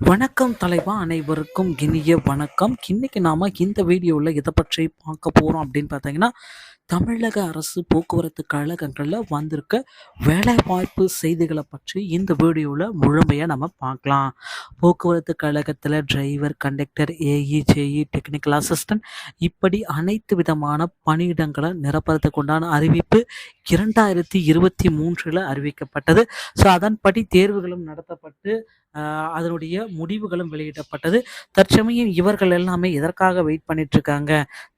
வணக்கம் தலைவா, அனைவருக்கும் இனிய வணக்கம். இன்னைக்கு நாம இந்த வீடியோவில் எதை பற்றி பார்க்க போகிறோம் அப்படின்னு பார்த்தீங்கன்னா, தமிழக அரசு போக்குவரத்து கழகங்களில் வந்திருக்க வேலைவாய்ப்பு செய்திகளை பற்றி இந்த வீடியோவில் முழுமையாக நம்ம பார்க்கலாம். போக்குவரத்து கழகத்தில் driver, conductor, AE, JE, technical assistant இப்படி அனைத்து விதமான பணியிடங்களை நிரப்புறதுக்கு உண்டான அறிவிப்பு 2023 அறிவிக்கப்பட்டது. ஸோ அதன்படி தேர்வுகளும் நடத்தப்பட்டு அதனுடைய முடிவுகளும் வெளியிடப்பட்டது. தற்சமயம் இவர்கள் எல்லாமே எதற்காக வெயிட் பண்ணிட்டு இருக்காங்க,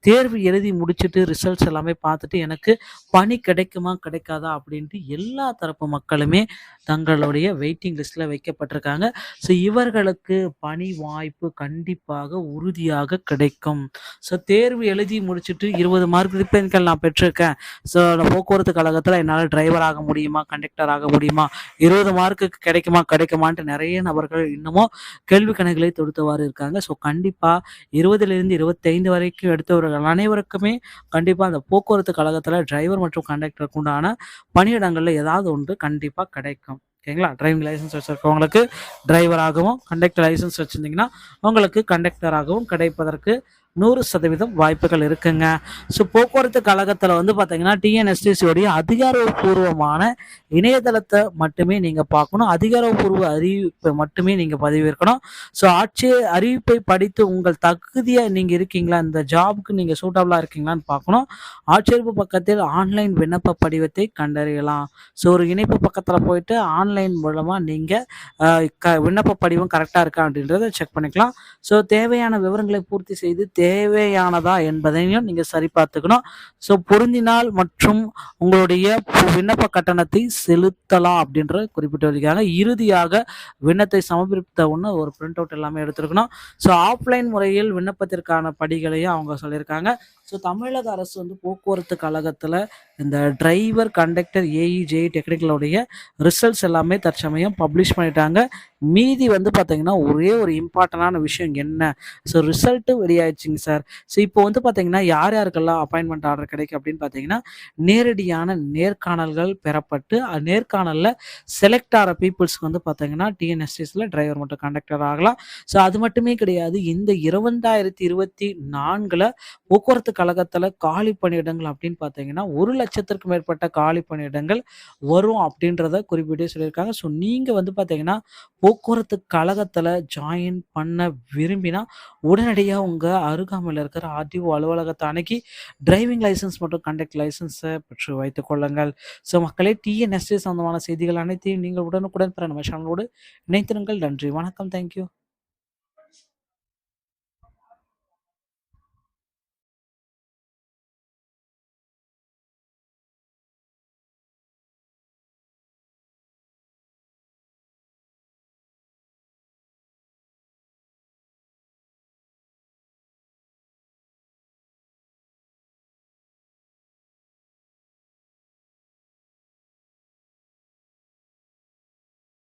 தேர்வு எழுதி முடிச்சுட்டு ரிசல்ட்ஸ் எல்லாமே பார்த்துட்டு எனக்கு பணி கிடைக்குமா கிடைக்காதா அப்படின்ட்டு எல்லா தரப்பு மக்களுமே தங்களுடைய வெயிட்டிங் லிஸ்ட்ல வைக்கப்பட்டிருக்காங்க. ஸோ இவர்களுக்கு பணி வாய்ப்பு கண்டிப்பாக உறுதியாக கிடைக்கும். ஸோ தேர்வு எழுதி முடிச்சுட்டு 20 மார்க் மதிப்பெண்கள் நான் பெற்றிருக்கேன், ஸோ போக்குவரத்து கழகத்தில் என்னால் டிரைவர் ஆக முடியுமா, கண்டக்டர் ஆக முடியுமா, 20 மார்க்குக்கு கிடைக்குமான்ட்டு நிறைய நபர்கள் இன்னமும் கேள்வி கணக்குகளை தொடுத்தவாறு இருக்காங்க. ஸோ கண்டிப்பாக 20லிருந்து 25 வரைக்கும் எடுத்தவர்கள் அனைவருக்குமே கண்டிப்பாக அந்த போக்குவரத்து கழகத்தில் டிரைவர் மற்றும் கண்டக்டருக்கு உண்டான பணியிடங்களில் ஏதாவது ஒன்று கண்டிப்பாக கிடைக்கும். ஓகேங்களா? டிரைவிங் லைசன்ஸ் வச்சுருக்கவங்களுக்கு டிரைவராகவும், கண்டக்டர் லைசன்ஸ் வச்சுருந்தீங்கன்னா உங்களுக்கு கண்டக்டராகவும் கிடைப்பதற்கு 100% வாய்ப்புகள் இருக்குங்க. ஸோ போக்குவரத்து கழகத்தில் வந்து பார்த்தீங்கன்னா டிஎன்எஸ்டிசியோடைய அதிகாரப்பூர்வமான இணையதளத்தை மட்டுமே நீங்கள் பார்க்கணும். அதிகாரப்பூர்வ அறிவிப்பை மட்டுமே நீங்கள் பதிவிறக்கணும். ஸோ அறிவிப்பை படித்து உங்கள் தகுதியை நீங்கள் இருக்கீங்களா, இந்த ஜாபுக்கு நீங்கள் சூட்டபிளாக இருக்கீங்களான்னு பார்க்கணும். ஆட்சேர்ப்பு பக்கத்தில் ஆன்லைன் விண்ணப்ப படிவத்தை கண்டறியலாம். ஸோ ஒரு இணைப்பு பக்கத்தில் போயிட்டு ஆன்லைன் மூலமாக நீங்கள் விண்ணப்ப படிவம் கரெக்டாக இருக்கா அப்படின்றத செக் பண்ணிக்கலாம். ஸோ தேவையான விவரங்களை பூர்த்தி செய்து தேவையானதா என்பதையும் நீங்கள் சரி பார்த்துக்கணும். ஸோ பொருந்தினால் மற்றும் உங்களுடைய விண்ணப்ப கட்டணத்தை செலுத்தலாம் அப்படின்ற குறிப்பிட்டு வந்திருக்காங்க. இறுதியாக விண்ணத்தை சமர்ப்பித்த ஒன்று ஒரு பிரிண்ட் அவுட் எல்லாமே எடுத்துருக்கணும். ஸோ ஆஃப்லைன் முறையில் விண்ணப்பத்திற்கான படிகளையும் அவங்க சொல்லியிருக்காங்க. ஸோ தமிழக அரசு வந்து போக்குவரத்து கழகத்தில் இந்த டிரைவர், கண்டக்டர், ஏஇ, டெக்னிக்கலுடைய ரிசல்ட்ஸ் எல்லாமே தற்சமயம் பப்ளிஷ் பண்ணிட்டாங்க. மீதி வந்து பார்த்தீங்கன்னா ஒரே ஒரு இம்பார்ட்டண்டான விஷயம் என்ன, ஸோ ரிசல்ட்டு வெளியாயிடுச்சுங்க சார். ஸோ இப்போ வந்து பார்த்தீங்கன்னா யாருக்கெல்லாம் அப்பாயின்மெண்ட் ஆர்டர் கிடைக்கும் அப்படின்னு பார்த்தீங்கன்னா, நேரடியான நேர்காணல்கள் பெறப்பட்டு நேர்காணலில் செலக்ட் ஆகிற பீப்புள்ஸ்க்கு வந்து பார்த்தீங்கன்னா டிஎன்எஸ்டிஸில் டிரைவர் மற்றும் கண்டக்டர் ஆகலாம். ஸோ அது மட்டுமே கிடையாது, இந்த 2024 போக்குவரத்து கழகத்தில் காலி பணியிடங்கள் அப்படின்னு பார்த்தீங்கன்னா 1,00,000க்கும் மேற்பட்ட காலி பணியிடங்கள் வரும் அப்படின்றத குறிப்பிட்டே சொல்லியிருக்காங்க. ஸோ நீங்கள் வந்து பார்த்தீங்கன்னா போக்குவரத்து கழகத்தில் ஜாயின் பண்ண விரும்பினா உடனடியாக உங்கள் அருகாமையில் இருக்கிற ஆர்டிஓ அலுவலகத்தை அணுகி டிரைவிங் லைசன்ஸ் மற்றும் கண்டக்ட் லைசன்ஸை பெற்று வைத்துக் கொள்ளுங்கள். ஸோ மக்களே, டிஎன்எஸ்டி சம்பந்தமான செய்திகள் அனைத்தையும் நீங்கள் உடனுக்குடன் பெற நம்ம சேனலோடு இணைத்திருங்கள். நன்றி, வணக்கம், தேங்க்யூ.